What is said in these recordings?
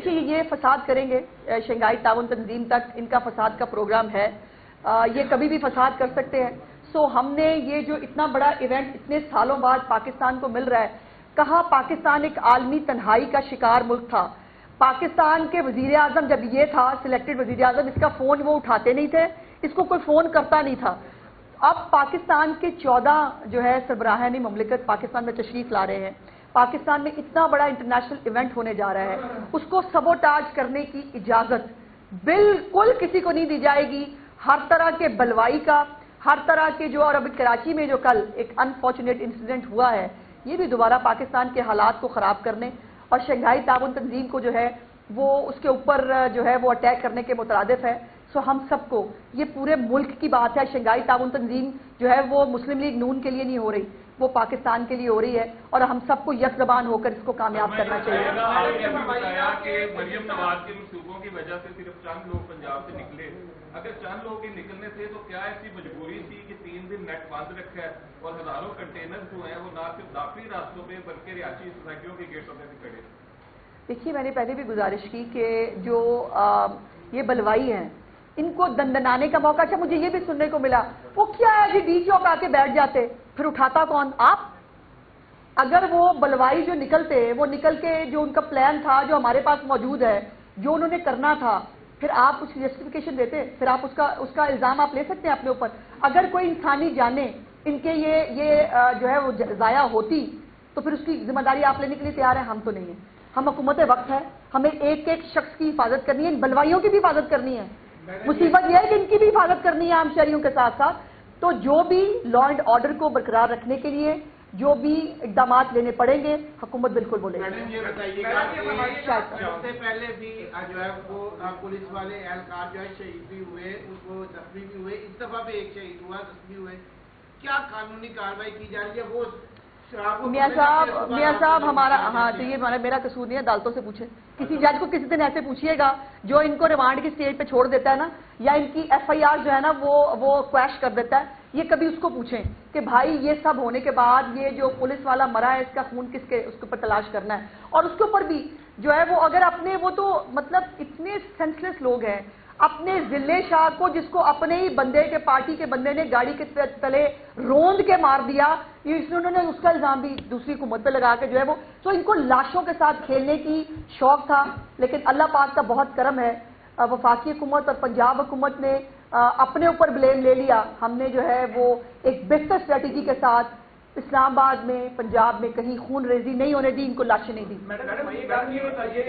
یہ فساد کریں گے شنگھائی تعاون تنظیم تک ان کا فساد کا پروگرام ہے، یہ کبھی بھی فساد کر سکتے ہیں. سو ہم نے یہ جو اتنا بڑا ایونٹ اتنے سالوں بعد پاکستان کو مل رہا ہے، کہا پاکستان ایک عالمی تنہائی کا شکار ملک تھا. پاکستان کے وزیر اعظم جب یہ تھا سلیکٹڈ وزیر اعظم، اس کا فون وہ اٹھاتے نہیں تھے، اس کو کوئی فون کرتا نہیں تھا. اب پاکستان کے 14 جو ہے سربراہان مملکت پاکستان میں تشریف لا رہے ہیں. پاکستان میں اتنا بڑا انٹرنیشنل ایونٹ ہونے جا رہا ہے، اس کو سبوٹاج کرنے کی اجازت بالکل کسی کو نہیں دی جائے گی. ہر طرح کے بلوائی کا، ہر طرح کے جو، اور ابھی کراچی میں جو کل ایک انفارچونیٹ انسیڈنٹ ہوا ہے، یہ بھی دوبارہ پاکستان کے حالات کو خراب کرنے اور شنگھائی تعاون تنظیم کو جو ہے وہ اس کے اوپر جو ہے وہ اٹیک کرنے کے مترادف ہے. سو ہم سب کو، یہ پورے ملک کی بات ہے. شنگھائی تعاون تنظیم جو ہے وہ مسلم لیگ نون کے لیے نہیں ہو رہی، وہ پاکستان کے لیے ہو رہی ہے، اور ہم سب کو یک زبان ہو کر اس کو کامیاب کرنا چاہیے. آپ نے بتایا کہ مریم نواز کے منصوبوں کی وجہ سے صرف چند لوگ پنجاب سے نکلے. اگر چند لوگ کے نکلنے تھے تو کیا ایسی مجبوری تھی کہ 3 دن نیٹ بند رکھا ہے اور ہزاروں کنٹینر جو ہیں وہ نہ صرف داخلی راستوں پہ بلکہ رہائشی سوسائٹیوں کے گیٹوں پہ بھی کھڑے؟ دیکھیے، میں نے پہلے بھی گزارش کی کہ جو یہ بلوائی ہیں ان کو دندنانے کا موقع. اچھا، مجھے یہ بھی سننے کو ملا وہ کیا ہے جی ڈی چوک آ کے بیٹھ جاتے، پھر اٹھاتا کون؟ آپ. اگر وہ بلوائی جو نکلتے، وہ نکل کے جو ان کا پلان تھا جو ہمارے پاس موجود ہے، جو انہوں نے کرنا تھا، پھر آپ اس کی جسٹیفیکیشن دیتے، پھر آپ اس کا الزام آپ لے سکتے ہیں اپنے اوپر. اگر کوئی انسانی جانیں ان کے یہ جو ہے وہ ضائع ہوتی تو پھر اس کی ذمہ داری آپ لینے کے لیے تیار ہیں؟ ہم تو نہیں ہیں. ہم حکومت وقت ہے، ہمیں ایک ایک شخص کی حفاظت کرنی ہے، ان بلوائیوں کی بھی حفاظت کرنی ہے. مصیبت یہ ہے کہ ان کی بھی حفاظت کرنی ہے عام شہریوں کے ساتھ ساتھ. تو جو بھی لا اینڈ آرڈر کو برقرار رکھنے کے لیے جو بھی اقدامات لینے پڑیں گے حکومت بالکل بولے گی. یہ بتائیے گا کہ اس سے پہلے بھی جو ہے وہ پولیس والے اہلکار جو ہے شہید بھی ہوئے، ان کو زخمی بھی ہوئے، اس دفعہ بھی ایک شہید ہوا، زخمی ہوئے. کیا قانونی کارروائی کی جا رہی ہے؟ وہ میاں صاحب ہمارا، ہاں تو یہ میرا قصور نہیں ہے، عدالتوں سے پوچھیں. کسی جج کو کسی دن ایسے پوچھیے گا جو ان کو ریمانڈ کی اسٹیج پہ چھوڑ دیتا ہے نا، یا ان کی ایف آئی آر جو ہے نا وہ کویش کر دیتا ہے، یہ کبھی اس کو پوچھیں کہ بھائی یہ سب ہونے کے بعد یہ جو پولیس والا مرا ہے اس کا خون کس کے، اس کے اوپر تلاش کرنا ہے. اور اس کے اوپر بھی جو ہے وہ اگر اپنے، وہ تو مطلب اتنے سینسلیس لوگ ہیں، اپنے ضلع شاہ کو جس کو اپنے ہی بندے کے، پارٹی کے بندے نے گاڑی کے تلے روند کے مار دیا، انہوں نے اس کا الزام بھی دوسری حکومت پہ لگا کے جو ہے وہ. تو ان کو لاشوں کے ساتھ کھیلنے کی شوق تھا. لیکن اللہ پاک کا بہت کرم ہے، وفاقی حکومت اور پنجاب حکومت نے اپنے اوپر بلیم لے لیا. ہم نے جو ہے وہ ایک بہتر اسٹریٹجی کے ساتھ اسلام آباد میں، پنجاب میں کہیں خون ریزی نہیں ہونے دی، ان کو لاشیں نہیں دی. میڈم یہ بات یہ بتائیے،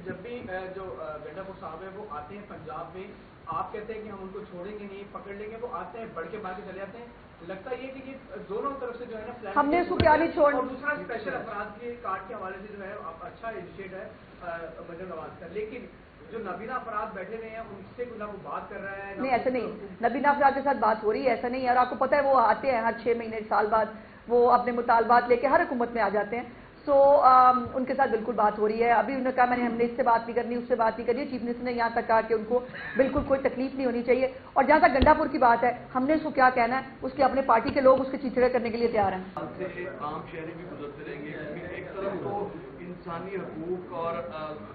جب بھی جو گنڈا پور صاحب ہیں وہ آتے ہیں پنجاب میں، آپ کہتے ہیں کہ ہم ان کو چھوڑیں گے نہیں، پکڑ لیں گے، وہ آتے ہیں بڑھ کے باہر چلے جاتے ہیں. لگتا یہ کہ یہ دونوں طرف سے جو ہے نا ہم نے اس کو کیا نہیں چھوڑ. اور دوسرا اسپیشل افراد کے کارڈ کے حوالے سے جو ہے اچھا انیشیٹ ہے مریم نواز کا، لیکن جو نابینا افراد بیٹھے ہوئے ہیں ان سے نہ وہ بات کر رہا ہے. نہیں، ایسا نہیں، نابینا افراد کے ساتھ بات ہو رہی ہے، ایسا نہیں ہے. اور آپ کو پتہ ہے وہ آتے ہیں ہر 6 مہینے سال بعد، وہ اپنے مطالبات لے کے ہر حکومت میں آ جاتے ہیں. سو ان کے ساتھ بالکل بات ہو رہی ہے. ابھی انہوں نے کہا ہم نے اس سے بات نہیں کرنی، اس سے بات نہیں کرنی. چیف منسٹر نے یہاں تک کہا کہ ان کو بالکل کوئی تکلیف نہیں ہونی چاہیے. اور جہاں تک گنڈا پور کی بات ہے، ہم نے اس کو کیا کہنا ہے، اس کے اپنے پارٹی کے لوگ اس کے چیچڑے کرنے کے لیے تیار ہیں. عام شہری بھی گزرتے رہیں گے، ایک طرف تو انسانی حقوق اور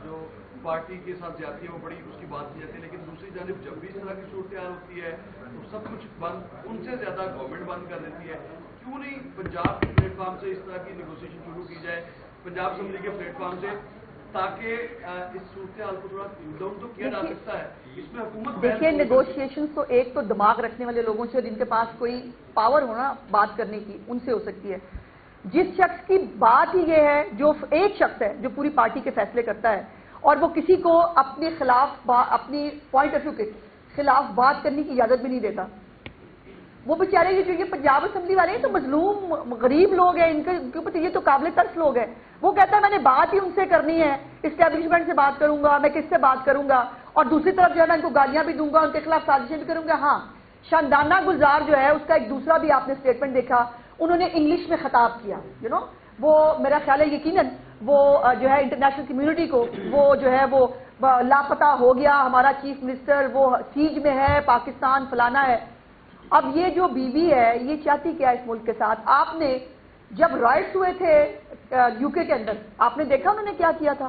جو پارٹی کے ساتھ جاتی ہے وہ بڑی اس کی بات کی جاتی ہے، لیکن دوسری جانب جب بھی اس طرح کی صورتحال ہوتی ہے تو سب کچھ بند، ان سے زیادہ گورنمنٹ بند کر دیتی ہے. کیوں نہیں پنجاب کے پلیٹ فارم سے اس طرح کی نیگوسیشن شروع کی جائے، پنجاب اسمبلی کے پلیٹ فارم سے، تاکہ اس صورتحال کو تھوڑا ڈاؤن تو کیا جا سکتا ہے. اس میں حکومت دیکھیے نیگوشیشن تو ایک تو دماغ رکھنے والے لوگوں سے، جن کے پاس کوئی پاور ہونا بات کرنے کی، ان سے ہو سکتی ہے. جس شخص کی بات ہی یہ ہے، جو ایک شخص ہے جو پوری پارٹی کے فیصلے کرتا ہے اور وہ کسی کو اپنے خلاف، اپنی پوائنٹ آف ویو کے خلاف بات کرنے کی اجازت بھی نہیں دیتا. وہ بیچارے جو یہ پنجاب اسمبلی والے ہیں تو مظلوم غریب لوگ ہیں، ان کے اوپر یہ تو قابل ترس لوگ ہیں. وہ کہتا ہے میں نے بات ہی ان سے کرنی ہے، اسٹیبلشمنٹ سے بات کروں گا، میں کس سے بات کروں گا، اور دوسری طرف جو ہے میں ان کو گالیاں بھی دوں گا، ان کے خلاف سازشیں بھی کروں گا. ہاں، شاندانہ گلزار جو ہے اس کا ایک دوسرا بھی آپ نے اسٹیٹمنٹ دیکھا، انہوں نے انگلش میں خطاب کیا. وہ میرا خیال ہے یقیناً وہ جو ہے انٹرنیشنل کمیونٹی کو، وہ جو ہے وہ لاپتہ ہو گیا ہمارا چیف منسٹر، وہ سیج میں ہے، پاکستان فلانا ہے. اب یہ جو بیوی ہے یہ چاہتی کیا اس ملک کے ساتھ؟ آپ نے جب رائٹس ہوئے تھے یو کے اندر، آپ نے دیکھا انہوں نے کیا کیا تھا.